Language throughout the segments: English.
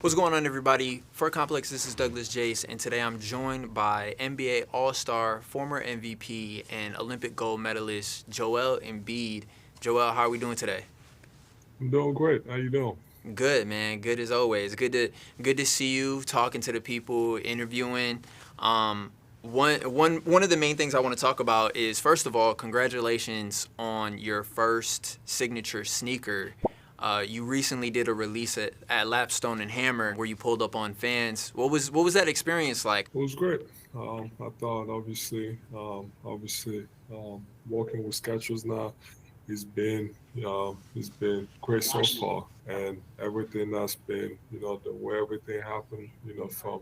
What's going on, everybody? For Complex, this is Douglas Jace, and today I'm joined by NBA All-Star, former MVP, and Olympic gold medalist Joel Embiid. Joel, how are we doing today? I'm doing great. How you doing? Good, man. Good as always. Good to see you, talking to the people, interviewing. Um, one of the main things I want to talk about is, first of all, congratulations on your first signature sneaker. You recently did a release at Lapstone and Hammer where you pulled up on fans. What was that experience like? It was great. I thought obviously, working with Skechers now, it's been great so far, and everything that's been, the way everything happened, from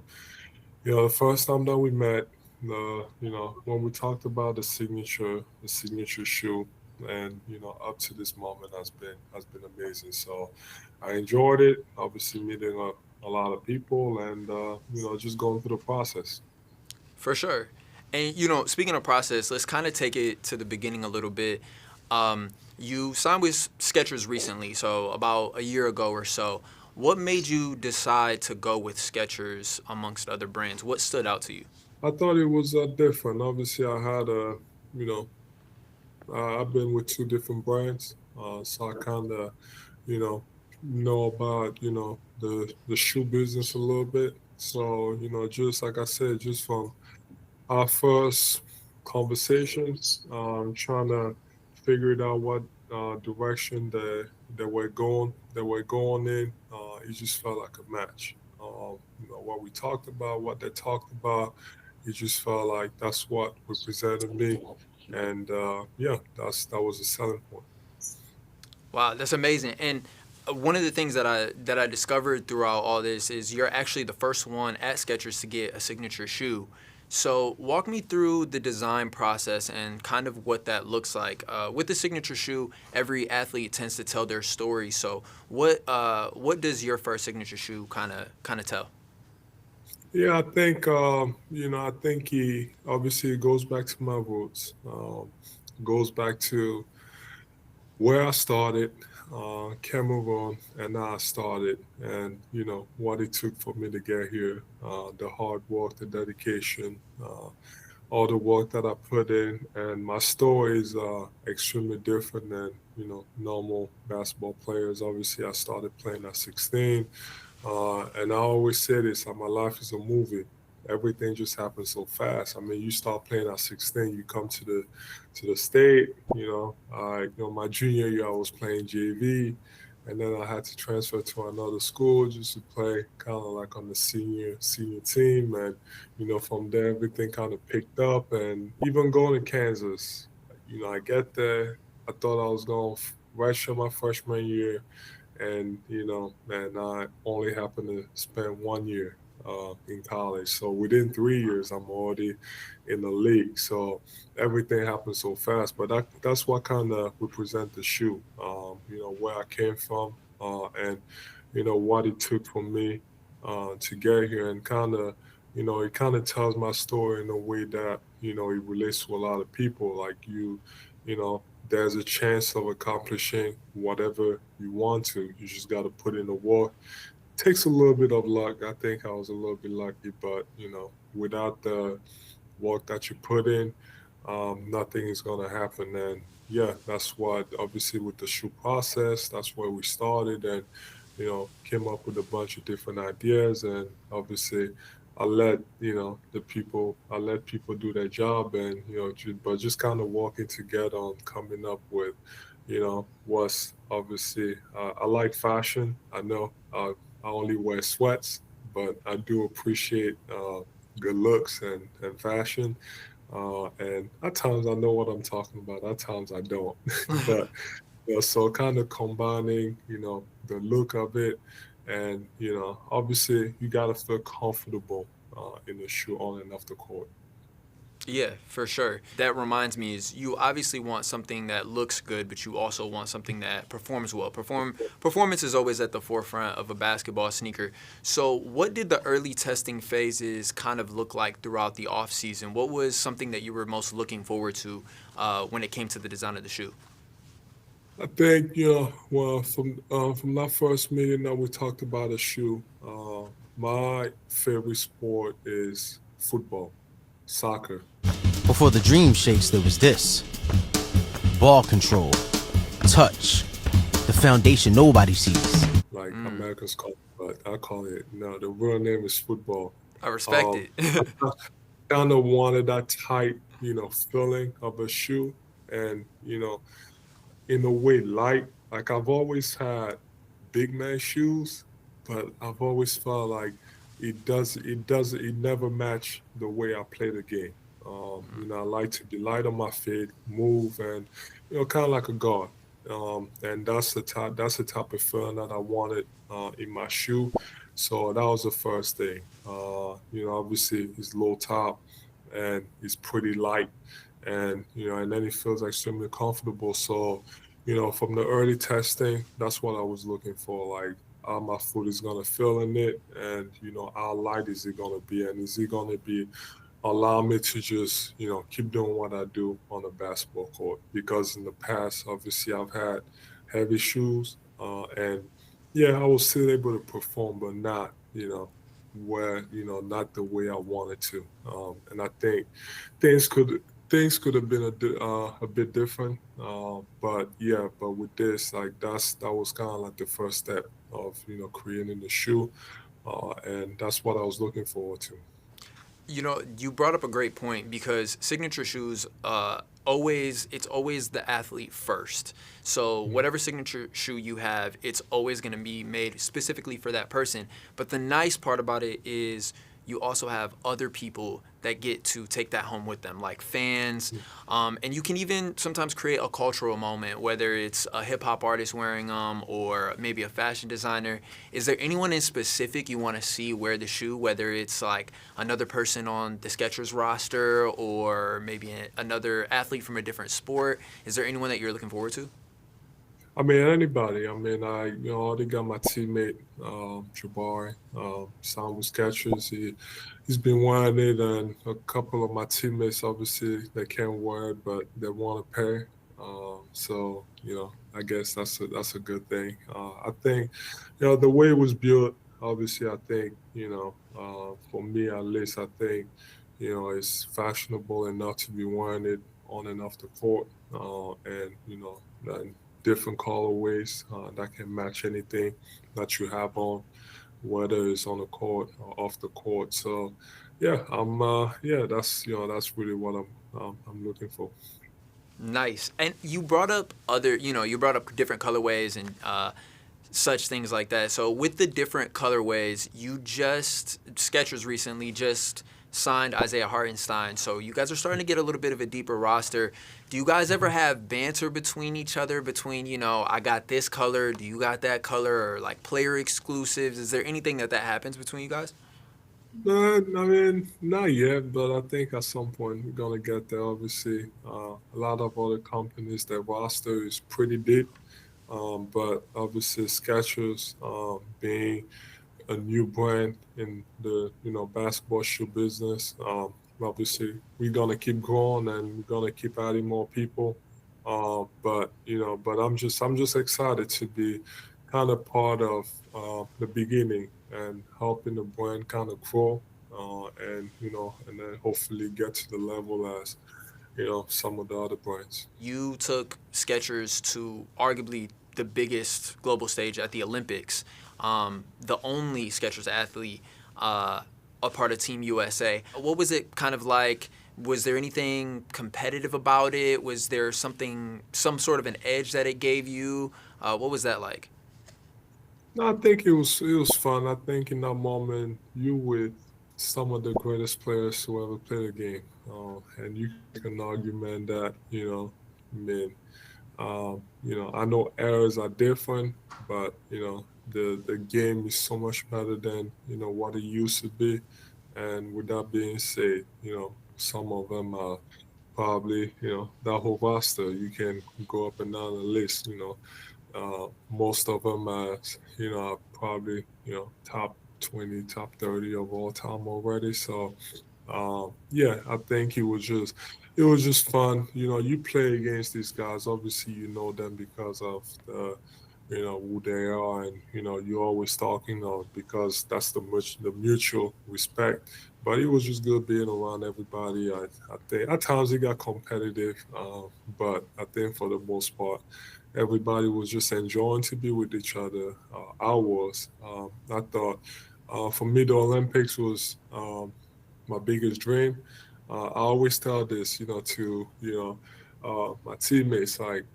the first time that we met, when we talked about the signature shoe, and up to this moment has been amazing. So I enjoyed it. Obviously, meeting a lot of people, and just going through the process. For sure. And speaking of process, let's kind of take it to the beginning a little bit. You signed with Skechers recently, so about a year ago or so. What made you decide to go with Skechers amongst other brands? What stood out to you? I thought it was different. Obviously, you know, I've been with two different brands, so I kind of, you know about the shoe business a little bit. So just like I said, just from our first conversations, trying to figure it out what direction that we're going in. It just felt like a match. What we talked about, what they talked about, it just felt like that's what represented me, and yeah, that was a selling point. Wow, that's amazing. And one of the things that I discovered throughout all this is you're actually the first one at Skechers to get a signature shoe. So walk me through the design process and kind of what that looks like. With the signature shoe, every athlete tends to tell their story. So what does your first signature shoe kind of tell? Yeah, I think he obviously it goes back to my roots. Goes back to where I started, Cameroon, and now I started, and what it took for me to get here, the hard work, the dedication, all the work that I put in, and my story is extremely different than normal basketball players. Obviously, I started playing at 16, and I always say this: my life is a movie. Everything just happens so fast. I mean, you start playing at 16, you come to the state. My junior year I was playing JV, and then I had to transfer to another school just to play kind of like on the senior team, and from there everything kind of picked up, and even going to Kansas, I get there. I thought I was going to redshirt my freshman year, and I only happened to spend 1 year in college. So within 3 years, I'm already in the league. So everything happened so fast. But that's what kind of represent the shoe. Where I came from, and what it took for me to get here, and it kind of tells my story in a way that it relates to a lot of people. Like there's a chance of accomplishing whatever you want to. You just got to put in the work. Takes a little bit of luck. I think I was a little bit lucky, but without the work that you put in, nothing is gonna happen. And yeah, that's what obviously with the shoe process, that's where we started, and came up with a bunch of different ideas, and obviously I let people do their job, and but just kind of working together on coming up with what's obviously I like fashion. I know I only wear sweats, but I do appreciate good looks and fashion. And at times I know what I'm talking about. At times I don't. But so kind of combining, the look of it, and obviously you gotta feel comfortable in the shoe on and off the court. Yeah, for sure. That reminds me is you obviously want something that looks good, but you also want something that performs well. Performance is always at the forefront of a basketball sneaker. So, what did the early testing phases kind of look like throughout the off season? What was something that you were most looking forward to when it came to the design of the shoe? I think well from that first meeting that we talked about a shoe. My favorite sport is football, soccer, Before the dream shakes, there was this: ball control, touch, the foundation nobody sees. like Mm, Americans call it, but I call it no. The real name is football. I respect Um, it. I kind of wanted that tight, feeling of a shoe, and in a way light. Like I've always had big man shoes, but I've always felt like it never match the way I play the game. I like to be light on my feet, move, and kind of like a guard. And that's the type of feeling that I wanted in my shoe. So that was the first thing. Obviously it's low top and it's pretty light, and then it feels extremely comfortable. So from the early testing, that's what I was looking for. Like, how my foot is gonna feel in it, and how light is it gonna be, and is it gonna be allow me to just keep doing what I do on the basketball court? Because in the past, obviously, I've had heavy shoes, and yeah, I was still able to perform, but not where not the way I wanted to. And I think things could things could have been a bit different. But yeah, but with this, like that was kind of like the first step of creating the shoe, and that's what I was looking forward to. You brought up a great point because signature shoes, it's always the athlete first. So Mhm. whatever signature shoe you have, it's always going to be made specifically for that person. But the nice part about it is you also have other people that get to take that home with them, like fans. And you can even sometimes create a cultural moment, whether it's a hip hop artist wearing them or maybe a fashion designer. Is there anyone in specific you want to see wear the shoe, whether it's like another person on the Skechers roster or maybe another athlete from a different sport? Is there anyone that you're looking forward to? I mean, anybody. I mean, I already got my teammate, Jabari, signed with Skechers. He's been wearing it, and a couple of my teammates, obviously, they can't wear it, but they want to pay. So, I guess that's a good thing. I think, the way it was built, obviously, I think, for me at least, I think, it's fashionable enough to be wearing it on and off the court, and and different colorways that can match anything that you have on, whether it's on the court or off the court. So, yeah, that's really what I'm looking for. Nice. And you brought up you brought up different colorways and such things like that. So with the different colorways, Skechers recently just signed Isaiah Hartenstein. So you guys are starting to get a little bit of a deeper roster. Do you guys ever have banter between each other between, I got this color, do you got that color, or like player exclusives? Is there anything that happens between you guys? I mean, not yet, but I think at some point we're gonna get there. Obviously, a lot of other companies, their roster is pretty deep, but obviously Skechers, being a new brand in the basketball shoe business. Obviously, we're gonna keep growing and we're gonna keep adding more people. But I'm just excited to be kind of part of the beginning and helping the brand kind of grow, and then hopefully get to the level as some of the other brands. You took Skechers to arguably the biggest global stage at the Olympics. The only Skechers athlete a part of Team USA. What was it kind of like? Was there anything competitive about it? Was there some sort of an edge that it gave you? What was that like? No, I think it was fun. I think in that moment you with some of the greatest players who ever played the game, and you can make an argument that I mean, I know errors are different, but the game is so much better than what it used to be. And with that being said, some of them are probably that whole roster. You can go up and down the list. Most of them are probably top 20, top 30 of all time already. So Yeah, I think it was just fun. You play against these guys. Obviously, you know them because of who they are, and you're always talking because that's the mutual respect. But it was just good being around everybody. I think at times it got competitive, but I think for the most part, everybody was just enjoying to be with each other. I was. I thought for me the Olympics was my biggest dream. I always tell this, to my teammates, like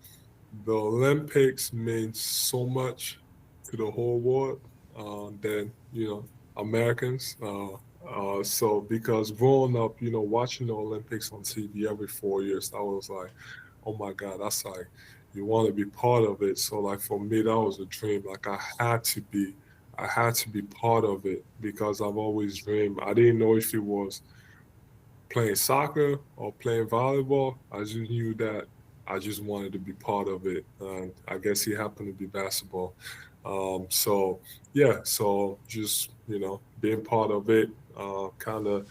the Olympics means so much to the whole world than Americans. So because growing up, watching the Olympics on TV every 4 years, I was like, oh my God, that's like you want to be part of it. So like for me, that was a dream. Like I had to be part of it because I've always dreamed. I didn't know if it was playing soccer or playing volleyball. I just knew that I just wanted to be part of it. And I guess he happened to be basketball. So yeah, so just being part of it, kind of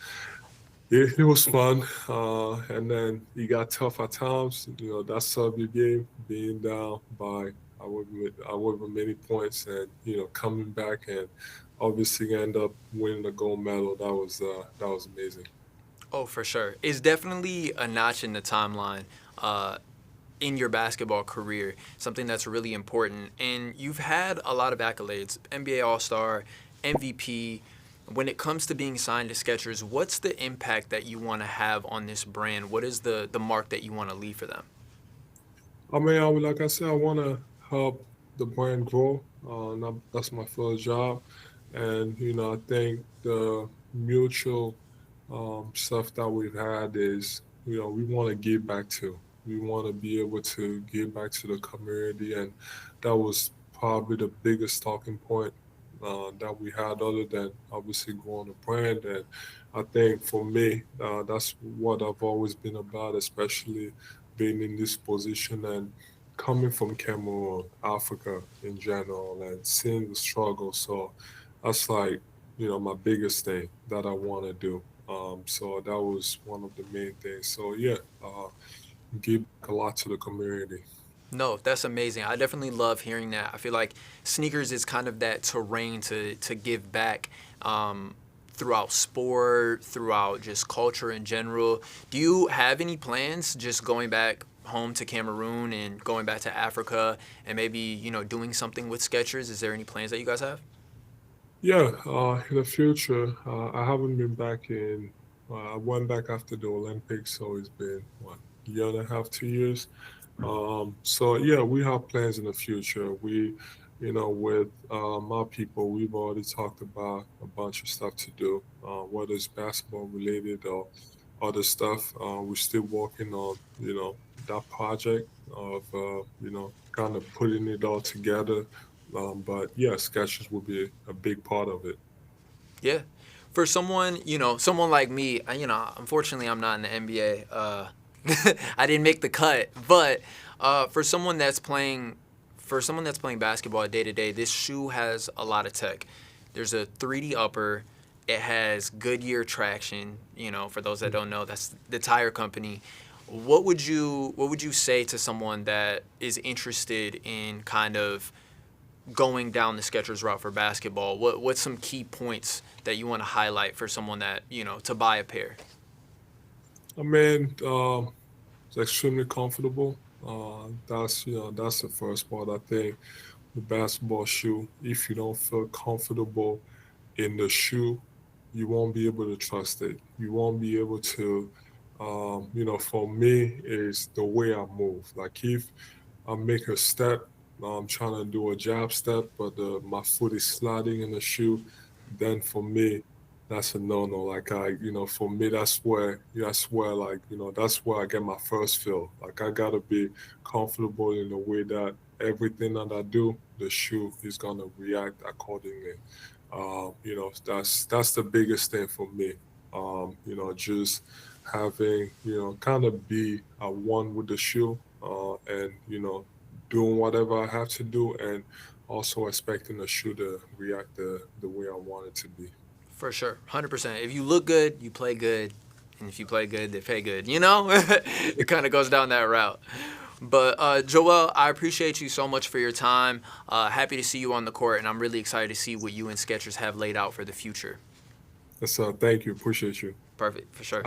it was fun. And then it got tough at times. That Serbia game being down by I would many points, and coming back and obviously end up winning the gold medal. That was amazing. Oh, for sure. It's definitely a notch in the timeline uh, in your basketball career, something that's really important. And you've had a lot of accolades, NBA All Star, MVP. When it comes to being signed to Skechers, what's the impact that you want to have on this brand? What is the mark that you want to leave for them? I mean, like I said, I want to help the brand grow. That's my first job, and I think the mutual stuff that we've had is we want to give back to. We want to be able to give back to the community, and that was probably the biggest talking point that we had, other than obviously growing the brand. And I think for me, that's what I've always been about, especially being in this position and coming from Cameroon, Africa in general, and seeing the struggle. So that's like, my biggest thing that I want to do. So that was one of the main things. So yeah, give back a lot to the community. No, that's amazing. I definitely love hearing that. I feel like sneakers is kind of that terrain to give back throughout sport, throughout just culture in general. Do you have any plans just going back home to Cameroon and going back to Africa and maybe, doing something with Skechers? Is there any plans that you guys have? Yeah, in the future, I haven't been back in. I went back after the Olympics, so it's been what, year and a half, 2 years. So yeah, we have plans in the future. With my people, we've already talked about a bunch of stuff to do, whether it's basketball related or other stuff. We're still working on, that project of, kind of putting it all together. But yeah, Sketches will be a big part of it. Yeah. For someone, someone like me, unfortunately, I'm not in the NBA. I didn't make the cut, but for someone that's playing, basketball day to day, this shoe has a lot of tech. There's a 3D upper. It has Goodyear traction. For those that don't know, that's the tire company. What would you say to someone that is interested in kind of going down the Skechers route for basketball? What's some key points that you want to highlight for someone that to buy a pair? I mean, it's extremely comfortable. That's the first part. I think the basketball shoe, if you don't feel comfortable in the shoe, you won't be able to trust it. You won't be able to, for me, is the way I move. Like if I make a step, I'm trying to do a jab step, but my foot is sliding in the shoe, then for me, that's a no-no. Like for me, that's where like, that's where I get my first feel. Like I gotta be comfortable in the way that everything that I do, the shoe is gonna react accordingly. That's the biggest thing for me. Just having, kind of be one with the shoe, and doing whatever I have to do, and also expecting the shoe to react the way I want it to be. For sure, 100%. If you look good, you play good, and if you play good, they pay good. You know, it kind of goes down that route. But Joel, I appreciate you so much for your time. Happy to see you on the court, and I'm really excited to see what you and Skechers have laid out for the future. Thank you. Appreciate you. Perfect, for sure.